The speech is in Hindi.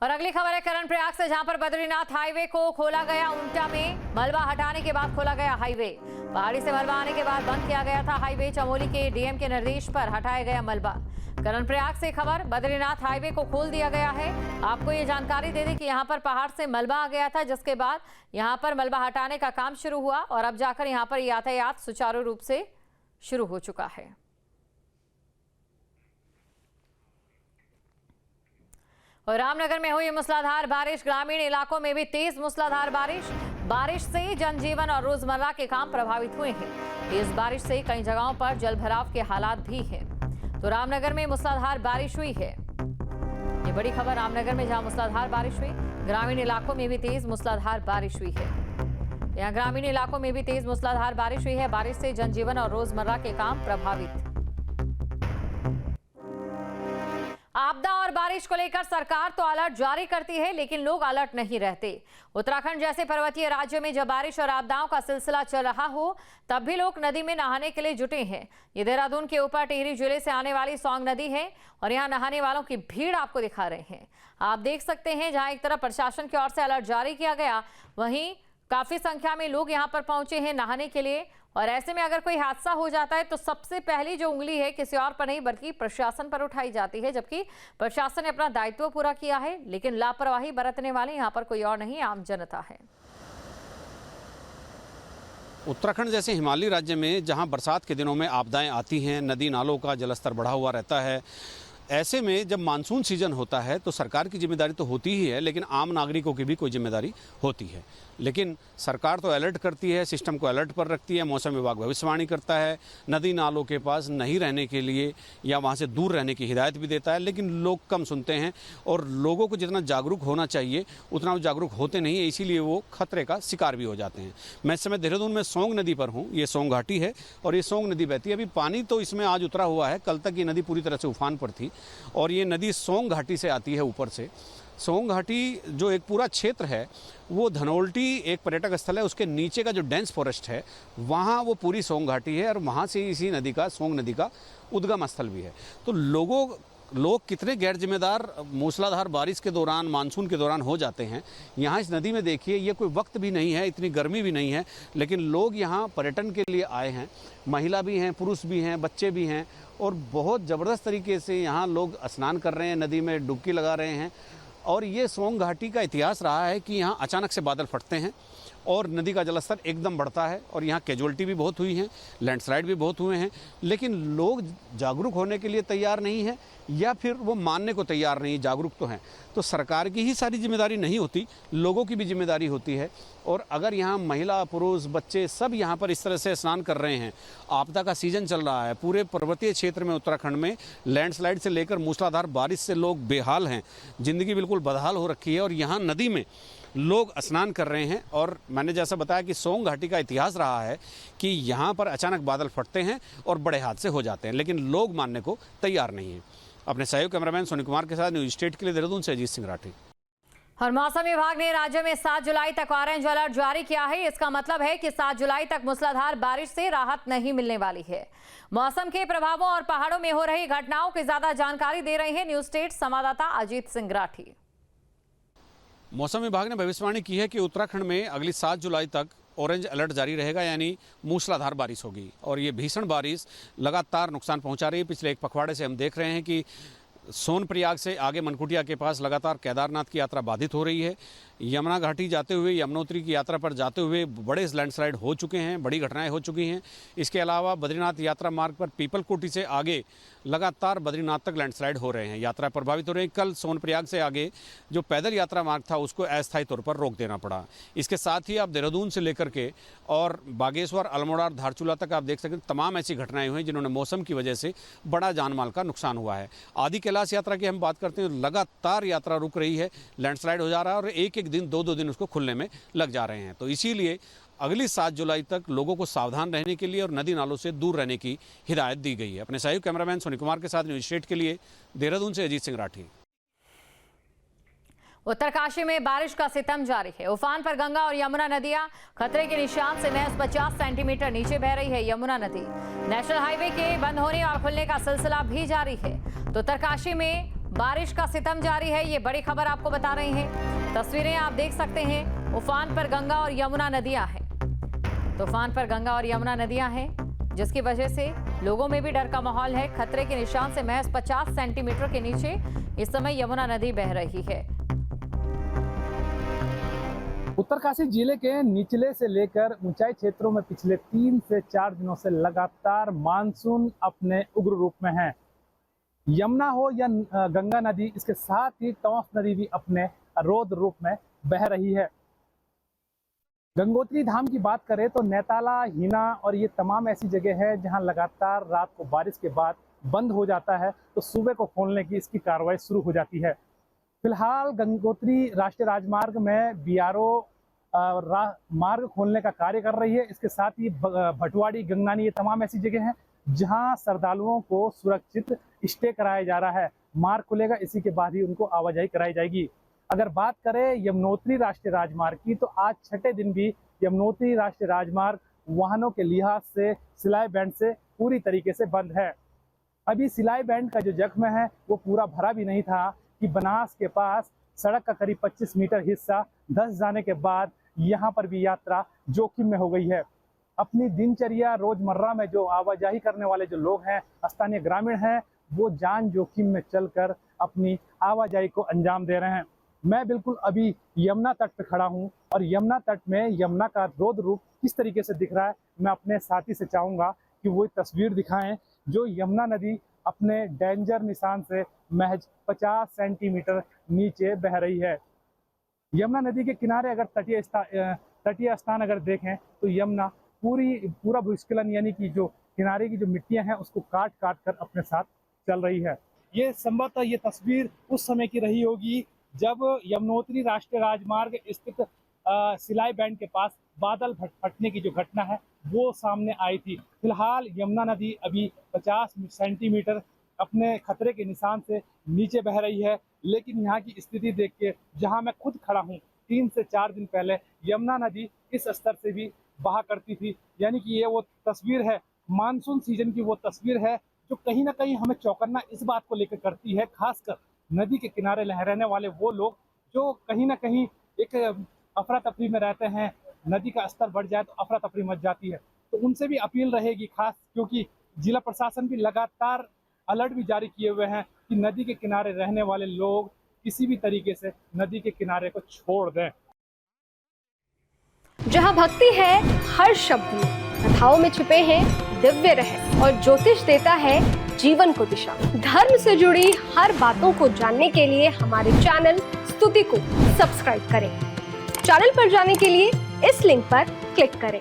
और अगली खबर है कर्णप्रयाग से, जहां पर बद्रीनाथ हाईवे को खोला गया। ऊंटा में मलबा हटाने के बाद खोला गया हाईवे। पहाड़ी से मलबा आने के बाद बंद किया गया था हाईवे। चमोली के डीएम के निर्देश पर हटाया गया मलबा। कर्णप्रयाग से खबर, बद्रीनाथ हाईवे को खोल दिया गया है। आपको ये जानकारी दे दें कि यहां पर पहाड़ से मलबा आ गया था, जिसके बाद यहां पर मलबा हटाने का काम शुरू हुआ और अब जाकर यहां पर यातायात सुचारू रूप से शुरू हो चुका है। और रामनगर में हुई मूसलाधार बारिश, ग्रामीण इलाकों में भी तेज मूसलाधार बारिश से जनजीवन और रोजमर्रा के काम प्रभावित हुए हैं। तेज बारिश से कई जगहों पर जलभराव के हालात भी हैं। तो रामनगर में मूसलाधार बारिश हुई है। ये बड़ी खबर रामनगर में, जहां मूसलाधार बारिश हुई। ग्रामीण इलाकों में भी तेज मूसलाधार बारिश हुई है। यहाँ ग्रामीण इलाकों में भी तेज मूसलाधार बारिश हुई है। बारिश से जनजीवन और रोजमर्रा के काम प्रभावित। आपदा और बारिश को लेकर सरकार तो अलर्ट जारी करती है, लेकिन लोग अलर्ट नहीं रहते। उत्तराखंड जैसे पर्वतीय राज्यों में जब बारिश और आपदाओं का सिलसिला चल रहा हो, तब भी लोग नदी में नहाने के लिए जुटे हैं। ये देहरादून के ऊपर टिहरी जिले से आने वाली सौंग नदी है और यहाँ नहाने वालों की भीड़ आपको दिखा रहे हैं। आप देख सकते हैं, जहाँ एक तरफ प्रशासन की ओर से अलर्ट जारी किया गया, वहीं काफी संख्या में लोग यहाँ पर पहुंचे हैं नहाने के लिए। और ऐसे में अगर कोई हादसा हो जाता है तो सबसे पहली जो उंगली है किसी और पर नहीं बल्कि प्रशासन पर उठाई जाती है, जबकि प्रशासन ने अपना दायित्व पूरा किया है, लेकिन लापरवाही बरतने वाले यहाँ पर कोई और नहीं, आम जनता है। उत्तराखंड जैसे हिमालयी राज्य में जहां बरसात के दिनों में आपदाएं आती हैं, नदी नालों का जलस्तर बढ़ा हुआ रहता है, ऐसे में जब मानसून सीजन होता है तो सरकार की जिम्मेदारी तो होती ही है, लेकिन आम नागरिकों की भी कोई जिम्मेदारी होती है। लेकिन सरकार तो अलर्ट करती है, सिस्टम को अलर्ट पर रखती है, मौसम विभाग भविष्यवाणी करता है, नदी नालों के पास नहीं रहने के लिए या वहाँ से दूर रहने की हिदायत भी देता है, लेकिन लोग कम सुनते हैं और लोगों को जितना जागरूक होना चाहिए उतना वो जागरूक होते नहीं है, इसीलिए वो खतरे का शिकार भी हो जाते हैं। मैं इस समय देहरादून में सौंग नदी पर हूँ। ये सौंग घाटी है और ये सौंग नदी बहती है। अभी पानी तो इसमें आज उतरा हुआ है, कल तक ये नदी पूरी तरह से उफान पर थी और ये नदी सौंग घाटी से आती है ऊपर से। सौंग घाटी जो एक पूरा क्षेत्र है वो धनोल्टी एक पर्यटक स्थल है, उसके नीचे का जो डेंस फॉरेस्ट है वहाँ वो पूरी सौंग घाटी है और वहाँ से इसी नदी का, सौंग नदी का उद्गम स्थल भी है। तो लोग कितने गैर जिम्मेदार मूसलाधार बारिश के दौरान, मानसून के दौरान हो जाते हैं। यहाँ इस नदी में देखिए, ये कोई वक्त भी नहीं है, इतनी गर्मी भी नहीं है, लेकिन लोग यहाँ पर्यटन के लिए आए हैं। महिला भी हैं, पुरुष भी हैं, बच्चे भी हैं और बहुत ज़बरदस्त तरीके से यहाँ लोग स्नान कर रहे हैं, नदी में डुबकी लगा रहे हैं। और ये सौंग घाटी का इतिहास रहा है कि यहाँ अचानक से बादल फटते हैं और नदी का जलस्तर एकदम बढ़ता है और यहाँ कैजुअल्टी भी बहुत हुई हैं, लैंडस्लाइड भी बहुत हुए हैं, लेकिन लोग जागरूक होने के लिए तैयार नहीं है या फिर वो मानने को तैयार नहीं। जागरूक तो हैं, तो सरकार की ही सारी जिम्मेदारी नहीं होती, लोगों की भी जिम्मेदारी होती है। और अगर यहाँ महिला, पुरुष, बच्चे सब यहाँ पर इस तरह से स्नान कर रहे हैं, आपदा का सीजन चल रहा है, पूरे पर्वतीय क्षेत्र में उत्तराखंड में लैंडस्लाइड से लेकर मूसलाधार बारिश से लोग बेहाल हैं, जिंदगी बिल्कुल बदहाल हो रखी है और यहाँ नदी में लोग स्नान कर रहे हैं। और मैंने जैसा बताया कि सौंग घाटी का इतिहास रहा है कि यहाँ पर अचानक बादल फटते हैं और बड़े हादसे हो जाते हैं, लेकिन लोग मानने को तैयार नहीं हैं। अपने सहयोग कैमरामैन सोनी कुमार के साथ न्यूज स्टेट के लिए देहरादून से अजीत सिंह राठी। और मौसम विभाग ने राज्य में 7 जुलाई तक ऑरेंज अलर्ट जारी किया है। इसका मतलब है कि 7 जुलाई तक मूसलाधार बारिश से राहत नहीं मिलने वाली है। मौसम के प्रभावों और पहाड़ों में हो रही घटनाओं की ज्यादा जानकारी दे रहे हैं न्यूज स्टेट संवाददाता अजीत सिंह राठी। मौसम विभाग ने भविष्यवाणी की है कि उत्तराखंड में अगली 7 जुलाई तक ऑरेंज अलर्ट जारी रहेगा, यानी मूसलाधार बारिश होगी और ये भीषण बारिश लगातार नुकसान पहुंचा रही है। पिछले एक पखवाड़े से हम देख रहे हैं कि सोनप्रयाग से आगे मनकुटिया के पास लगातार केदारनाथ की यात्रा बाधित हो रही है। यमुना घाटी जाते हुए, यमुनोत्री की यात्रा पर जाते हुए बड़े लैंडस्लाइड हो चुके हैं, बड़ी घटनाएं हो चुकी हैं। इसके अलावा बद्रीनाथ यात्रा मार्ग पर पीपलकोटी से आगे लगातार बद्रीनाथ तक लैंडस्लाइड हो रहे हैं, यात्रा प्रभावित हो रही है। कल सोनप्रयाग से आगे जो पैदल यात्रा मार्ग था उसको अस्थायी तौर पर रोक देना पड़ा। इसके साथ ही आप देहरादून से लेकर के और बागेश्वर, अल्मोड़ा और धारचूला तक आप देख सकते हैं तमाम ऐसी घटनाएं हुई जिन्होंने मौसम की वजह से बड़ा जानमाल का नुकसान हुआ है। आदि कैलाश यात्रा की हम बात करते हैं, लगातार यात्रा रुक रही है, लैंडस्लाइड हो जा रहा है और एक दिन, 2 दिन उसको खुलने में लग जा रहे हैं। तो इसीलिए अगली 7 जुलाई तक लोगों को सावधान रहने के लिए और नदी नालों से दूर रहने की हिदायत दी गई है। अपने सहयोग कैमरामैन सोनी कुमार के साथ न्यूज स्टेट के लिए देहरादून से अजीत सिंह राठी। उत्तरकाशी में बारिश का सितम जारी है। उफान पर गंगा और यमुना नदियां खतरे के निशान से महज 50 सेंटीमीटर नीचे बह रही है यमुना नदी। नेशनल हाईवे के बंद होने और खुलने का सिलसिला भी जारी है। तो उत्तरकाशी में बारिश का सितम जारी है, ये बड़ी खबर आपको बता रहे हैं। तस्वीरें आप देख सकते हैं, उफान पर गंगा और यमुना नदियां हैं। तूफान पर गंगा और यमुना नदियां हैं, जिसकी वजह से लोगों में भी डर का माहौल है। खतरे के निशान से महज 50 सेंटीमीटर के नीचे इस समय यमुना नदी बह रही है। उत्तरकाशी जिले के निचले से लेकर ऊंचाई क्षेत्रों में पिछले 3 से 4 दिनों से लगातार मानसून अपने उग्र रूप में है। यमुना हो या गंगा नदी, इसके साथ ही टॉन्स नदी भी अपने रौद्र रूप में बह रही है। गंगोत्री धाम की बात करें तो नेताला, हिना और ये तमाम ऐसी जगह है जहां लगातार रात को बारिश के बाद बंद हो जाता है, तो सुबह को खोलने की इसकी कार्रवाई शुरू हो जाती है। फिलहाल गंगोत्री राष्ट्रीय राजमार्ग में बीआरओ मार्ग खोलने का कार्य कर रही है। इसके साथ ही भटवाड़ी, गंगनानी, ये तमाम ऐसी जगह हैं जहां श्रद्धालुओं को सुरक्षित स्टे कराया जा रहा है। मार्ग खुलेगा, इसी के बाद ही उनको आवाजाही कराई जाएगी। अगर बात करें यमुनोत्री राष्ट्रीय राजमार्ग की, तो आज छठे दिन भी यमुनोत्री राष्ट्रीय राजमार्ग वाहनों के लिहाज से सिलाई बैंड से पूरी तरीके से बंद है। अभी सिलाई बैंड का जो जख्म है वो पूरा भरा भी नहीं था कि बनास के पास सड़क का करीब 25 मीटर हिस्सा धंस जाने के बाद यहाँ पर भी यात्रा जोखिम में हो गई है। अपनी दिनचर्या रोजमर्रा में जो आवाजाही करने वाले जो लोग हैं, स्थानीय ग्रामीण हैं, वो जान जोखिम में चलकर अपनी आवाजाही को अंजाम दे रहे हैं। मैं बिल्कुल अभी यमुना तट पर खड़ा हूँ और यमुना तट में यमुना का रौद्र रूप किस तरीके से दिख रहा है, मैं अपने साथी से चाहूँगा कि वो तस्वीर दिखाएं जो यमुना नदी अपने डेंजर निशान से महज 50 सेंटीमीटर नीचे बह रही है। यमुना नदी के किनारे अगर तटीय स्थान अगर देखें तो यमुना पूरा भूस्खलन यानी कि जो किनारे की जो मिट्टियां हैं उसको काट काट कर अपने साथ चल रही है। ये संभवतः ये तस्वीर उस समय की रही होगी जब यमुनोत्री राष्ट्रीय राजमार्ग स्थित सिलाई बैंड के पास बादल फटने की जो घटना है वो सामने आई थी। फिलहाल यमुना नदी अभी 50 सेंटीमीटर अपने खतरे के निशान से नीचे बह रही है, लेकिन यहाँ की स्थिति देख के जहाँ मैं खुद खड़ा हूँ, 3 से 4 दिन पहले यमुना नदी इस स्तर से भी बहा करती थी। यानी कि ये वो तस्वीर है, मानसून सीजन की वो तस्वीर है जो कहीं ना कहीं हमें चौकन्ना इस बात को लेकर करती है, खासकर नदी के किनारे रहने वाले वो लोग जो कहीं ना कहीं एक अफरा तफरी में रहते हैं। नदी का स्तर बढ़ जाए तो अफरा तफरी मच जाती है, तो उनसे भी अपील रहेगी खास, क्योंकि जिला प्रशासन भी लगातार अलर्ट भी जारी किए हुए हैं कि नदी के किनारे रहने वाले लोग किसी भी तरीके से नदी के किनारे को छोड़ दें। जहाँ भक्ति है हर शब्द में, कथाओं में छुपे हैं दिव्य रहस्य और ज्योतिष देता है जीवन को दिशा। धर्म से जुड़ी हर बातों को जानने के लिए हमारे चैनल स्तुति को सब्सक्राइब करें। चैनल पर जाने के लिए इस लिंक पर क्लिक करें।